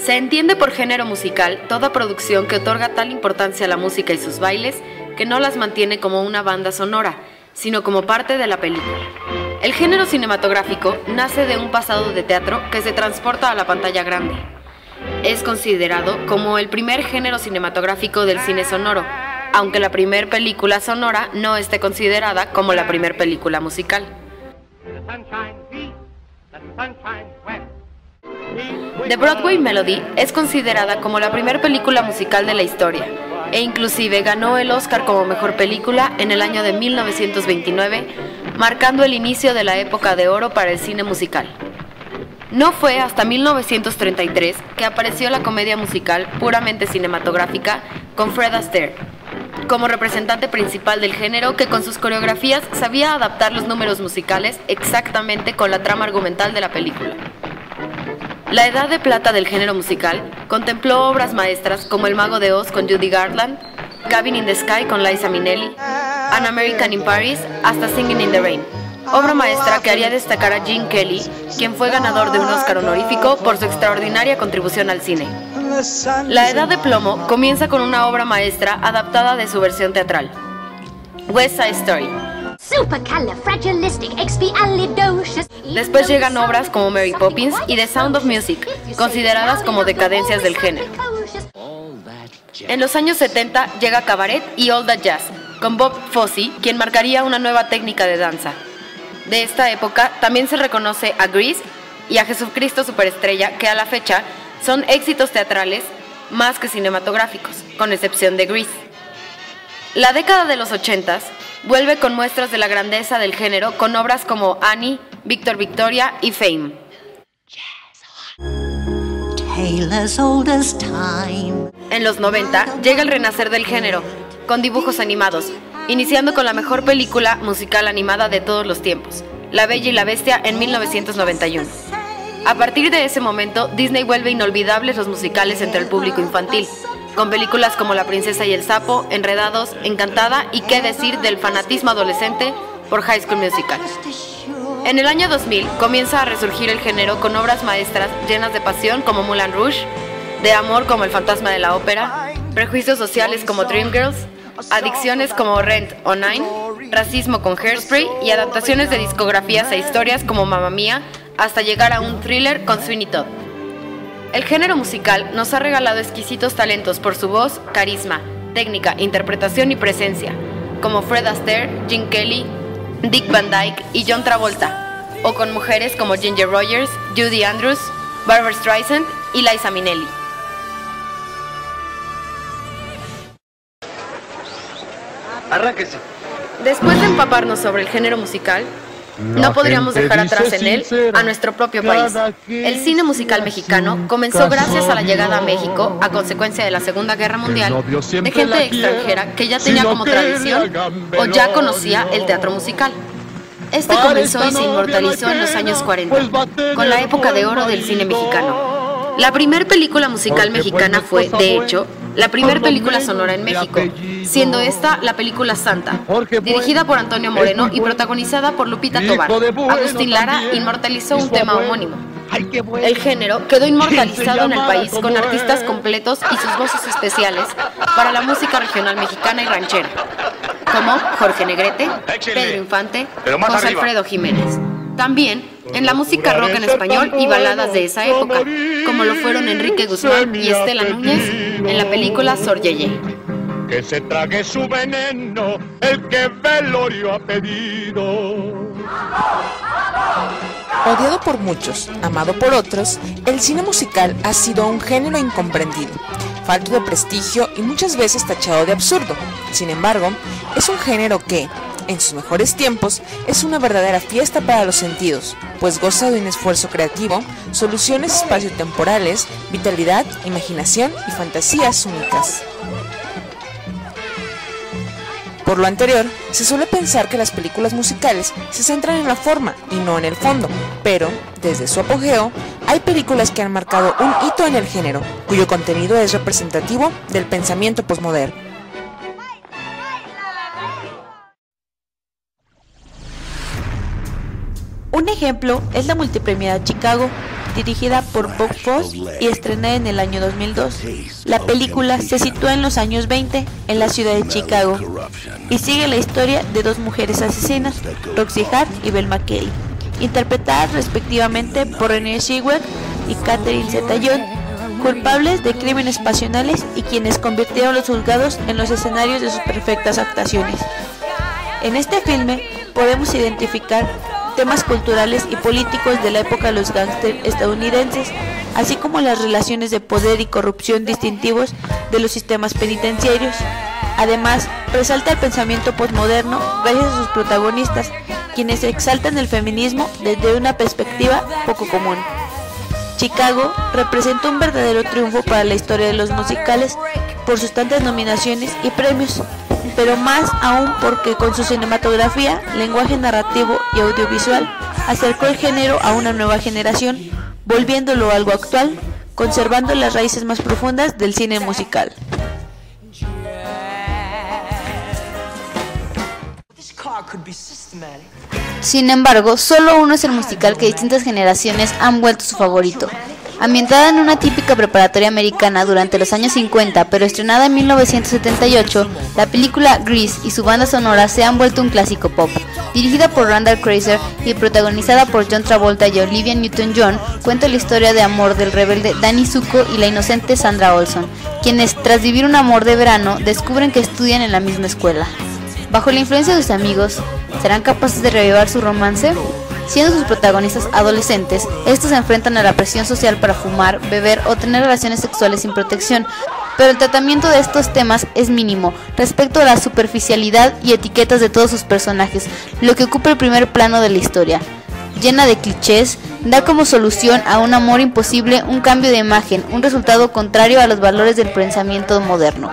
Se entiende por género musical toda producción que otorga tal importancia a la música y sus bailes que no las mantiene como una banda sonora, sino como parte de la película. El género cinematográfico nace de un pasado de teatro que se transporta a la pantalla grande. Es considerado como el primer género cinematográfico del cine sonoro, aunque la primer película sonora no esté considerada como la primer película musical. The Broadway Melody es considerada como la primer película musical de la historia, e inclusive ganó el Oscar como mejor película en el año de 1929, marcando el inicio de la época de oro para el cine musical. No fue hasta 1933 que apareció la comedia musical puramente cinematográfica con Fred Astaire, como representante principal del género, que con sus coreografías sabía adaptar los números musicales exactamente con la trama argumental de la película. La edad de plata del género musical contempló obras maestras como El Mago de Oz con Judy Garland, Cabin in the Sky con Liza Minnelli, An American in Paris, hasta Singing in the Rain, obra maestra que haría destacar a Gene Kelly, quien fue ganador de un Oscar honorífico por su extraordinaria contribución al cine. La Edad de Plomo comienza con una obra maestra adaptada de su versión teatral, West Side Story. Después llegan obras como Mary Poppins y The Sound of Music, consideradas como decadencias del género. En los años 70 llega Cabaret y All That Jazz, con Bob Fosse, quien marcaría una nueva técnica de danza. De esta época también se reconoce a Grease y a Jesucristo Superestrella, que a la fecha son éxitos teatrales más que cinematográficos, con excepción de Grease. La década de los 80s vuelve con muestras de la grandeza del género con obras como Annie, Victor Victoria y Fame. En los 90 llega el renacer del género, con dibujos animados, iniciando con la mejor película musical animada de todos los tiempos, La Bella y la Bestia, en 1991. A partir de ese momento, Disney vuelve inolvidables los musicales entre el público infantil, con películas como La Princesa y el Sapo, Enredados, Encantada y qué decir del fanatismo adolescente por High School Musical. En el año 2000 comienza a resurgir el género con obras maestras llenas de pasión como Moulin Rouge, de amor como El Fantasma de la Ópera, prejuicios sociales como Dreamgirls, adicciones como Rent o Nine, racismo con Hairspray y adaptaciones de discografías e historias como Mamma Mía, hasta llegar a un thriller con Sweeney Todd. El género musical nos ha regalado exquisitos talentos por su voz, carisma, técnica, interpretación y presencia, como Fred Astaire, Gene Kelly, Dick Van Dyke y John Travolta, o con mujeres como Ginger Rogers, Judy Andrews, Barbra Streisand y Liza Minnelli. Arránquese. Después de empaparnos sobre el género musical, no podríamos dejar atrás en él a nuestro propio país. El cine musical mexicano comenzó gracias a la llegada a México, a consecuencia de la Segunda Guerra Mundial, de gente extranjera que ya tenía como tradición o ya conocía el teatro musical. Este comenzó y se inmortalizó en los años 40, con la época de oro del cine mexicano. La primera película musical mexicana fue, de hecho, la primera película sonora en México, siendo esta la película Santa, dirigida por Antonio Moreno y protagonizada por Lupita Tovar. Agustín Lara inmortalizó un tema homónimo. El género quedó inmortalizado en el país con artistas completos y sus voces especiales para la música regional mexicana y ranchera, como Jorge Negrete, Pedro Infante, José Alfredo Jiménez. También en la música rock en español y baladas de esa época, como lo fueron Enrique Guzmán y Estela Núñez en la película Sor Yeye. Que se trague su veneno el que velorio ha pedido. Odiado por muchos, amado por otros, el cine musical ha sido un género incomprendido, falto de prestigio y muchas veces tachado de absurdo. Sin embargo, es un género que, en sus mejores tiempos, es una verdadera fiesta para los sentidos, pues goza de un esfuerzo creativo, soluciones espaciotemporales, vitalidad, imaginación y fantasías únicas. Por lo anterior, se suele pensar que las películas musicales se centran en la forma y no en el fondo, pero, desde su apogeo, hay películas que han marcado un hito en el género, cuyo contenido es representativo del pensamiento posmoderno. Un ejemplo es la multipremiada Chicago, dirigida por Bob Fosse y estrenada en el año 2002. La película se sitúa en los años 20 en la ciudad de Chicago y sigue la historia de dos mujeres asesinas, Roxy Hart y Velma Kelly, interpretadas respectivamente por Renée Zellweger y Catherine Zeta-Jones, culpables de crímenes pasionales y quienes convirtieron a los juzgados en los escenarios de sus perfectas actuaciones. En este filme podemos identificar temas culturales y políticos de la época de los gángsters estadounidenses, así como las relaciones de poder y corrupción distintivos de los sistemas penitenciarios. Además, resalta el pensamiento postmoderno gracias a sus protagonistas, quienes exaltan el feminismo desde una perspectiva poco común. Chicago representa un verdadero triunfo para la historia de los musicales por sus tantas nominaciones y premios, pero más aún porque con su cinematografía, lenguaje narrativo y audiovisual acercó el género a una nueva generación, volviéndolo algo actual, conservando las raíces más profundas del cine musical. Sin embargo, solo uno es el musical que distintas generaciones han vuelto su favorito. Ambientada en una típica preparatoria americana durante los años 50, pero estrenada en 1978, la película Grease y su banda sonora se han vuelto un clásico pop. Dirigida por Randall Kleiser y protagonizada por John Travolta y Olivia Newton-John, cuenta la historia de amor del rebelde Danny Zuko y la inocente Sandra Olson, quienes, tras vivir un amor de verano, descubren que estudian en la misma escuela. Bajo la influencia de sus amigos, ¿serán capaces de reavivar su romance? Siendo sus protagonistas adolescentes, estos se enfrentan a la presión social para fumar, beber o tener relaciones sexuales sin protección, pero el tratamiento de estos temas es mínimo respecto a la superficialidad y etiquetas de todos sus personajes, lo que ocupa el primer plano de la historia. Llena de clichés, da como solución a un amor imposible un cambio de imagen, un resultado contrario a los valores del pensamiento moderno.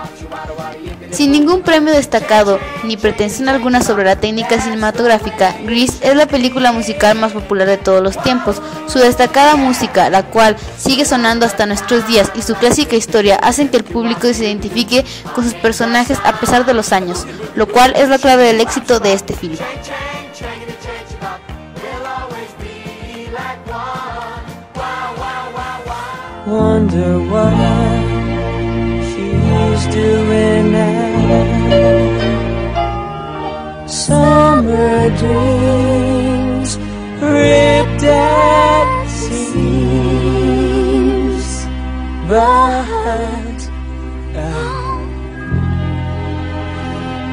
Sin ningún premio destacado ni pretensión alguna sobre la técnica cinematográfica, Grease es la película musical más popular de todos los tiempos. Su destacada música, la cual sigue sonando hasta nuestros días, y su clásica historia hacen que el público se identifique con sus personajes a pesar de los años, lo cual es la clave del éxito de este film. Wonder what she's doing now. Summer dreams ripped at seams, but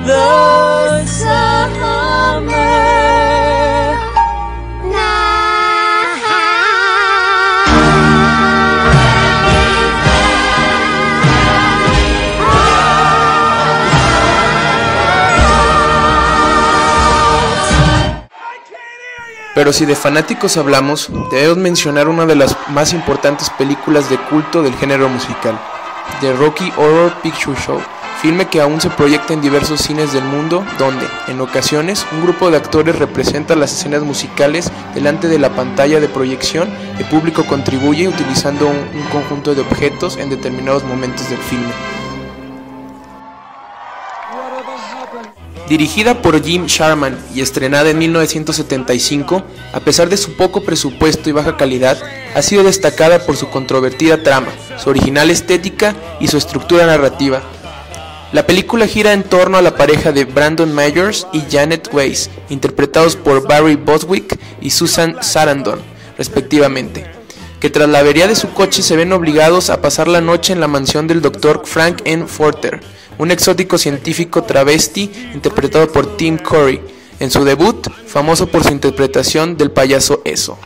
the summer Pero si de fanáticos hablamos, debemos mencionar una de las más importantes películas de culto del género musical, The Rocky Horror Picture Show, filme que aún se proyecta en diversos cines del mundo, donde, en ocasiones, un grupo de actores representa las escenas musicales delante de la pantalla de proyección. El público contribuye utilizando un conjunto de objetos en determinados momentos del filme. Dirigida por Jim Sharman y estrenada en 1975, a pesar de su poco presupuesto y baja calidad, ha sido destacada por su controvertida trama, su original estética y su estructura narrativa. La película gira en torno a la pareja de Brandon Myers y Janet Weiss, interpretados por Barry Bostwick y Susan Sarandon, respectivamente, que tras la avería de su coche se ven obligados a pasar la noche en la mansión del Dr. Frank N. Forter, un exótico científico travesti interpretado por Tim Curry, en su debut, famoso por su interpretación del payaso Eso.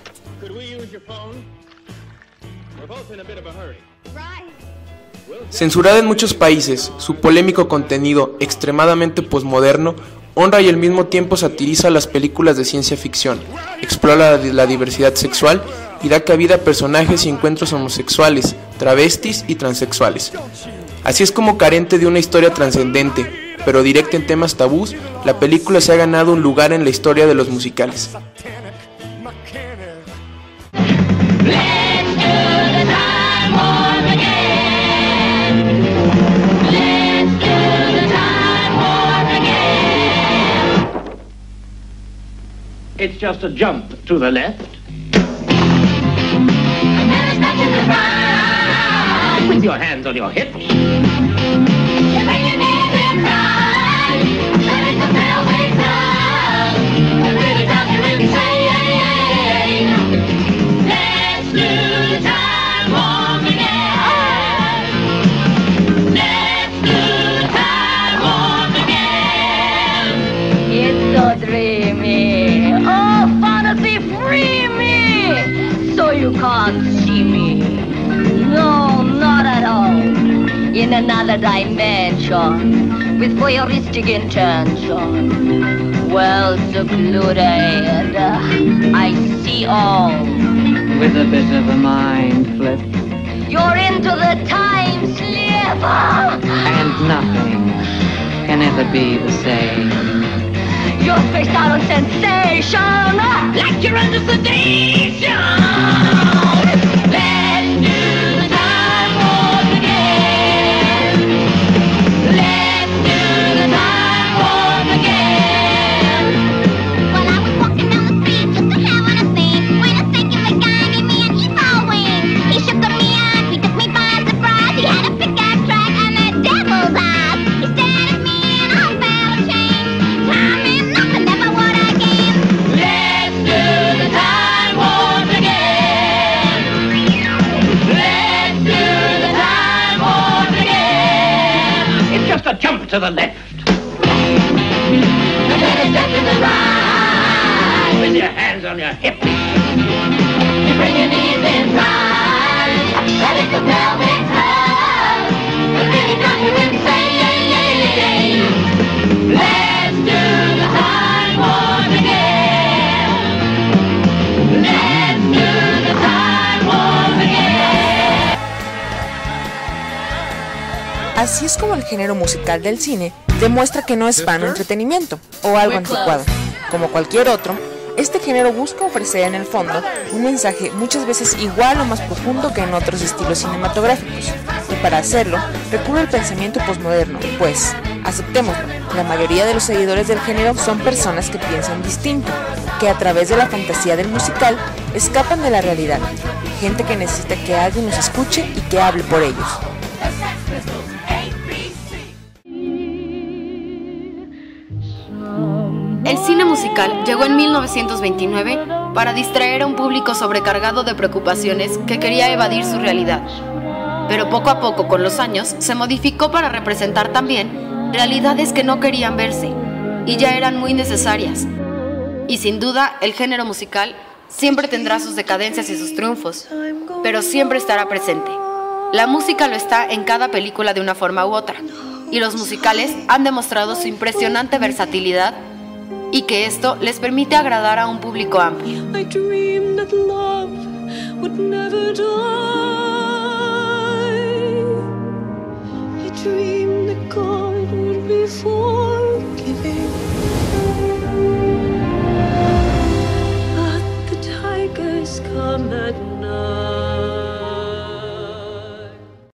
Censurada en muchos países, su polémico contenido, extremadamente posmoderno, honra y al mismo tiempo satiriza las películas de ciencia ficción, explora la diversidad sexual y da cabida a personajes y encuentros homosexuales, travestis y transexuales. Así es como, carente de una historia trascendente, pero directa en temas tabús, la película se ha ganado un lugar en la historia de los musicales. It's just a jump to the left. your hands on your hips. You can't see me. No, not at all. In another dimension, with voyeuristic intention, well secluded, I see all. With a bit of a mind flip. You're into the time slip. And nothing can ever be the same. You're spaced out on sensation, like you're under sedation. Let's do the time warp again. Let's do the time warp again. Well, I was walking down the street just to have on a scene when a secular guy gave me an evil wing. He shook me up, he took me by surprise. He had a pickup truck and the devil's eyes. He stared at me and I felt a change. Time and nothing ever would again. Let's do the time warp again. Let's do the time warp again. It's just a jump to the left. And then a step to the right. With your hands on your hips. You bring your knees in right. That is the pelvic thrust. And then you drop you insane. Let's do the time warp again. Let's do the time warp again. Así es como el género musical del cine demuestra que no es vano entretenimiento o algo anticuado. Como cualquier otro, este género busca ofrecer en el fondo un mensaje muchas veces igual o más profundo que en otros estilos cinematográficos. Y para hacerlo, recurre al pensamiento posmoderno, pues, aceptémoslo, la mayoría de los seguidores del género son personas que piensan distinto, que a través de la fantasía del musical escapan de la realidad, gente que necesita que alguien los escuche y que hable por ellos. El cine musical llegó en 1929 para distraer a un público sobrecargado de preocupaciones que quería evadir su realidad. Pero poco a poco, con los años, se modificó para representar también realidades que no querían verse y ya eran muy necesarias. Y sin duda, el género musical siempre tendrá sus decadencias y sus triunfos, pero siempre estará presente. La música lo está en cada película de una forma u otra, y los musicales han demostrado su impresionante versatilidad y que esto les permite agradar a un público amplio. I dreamed that love would never die. I dreamed that God would be forgiving. But the tigers come at night.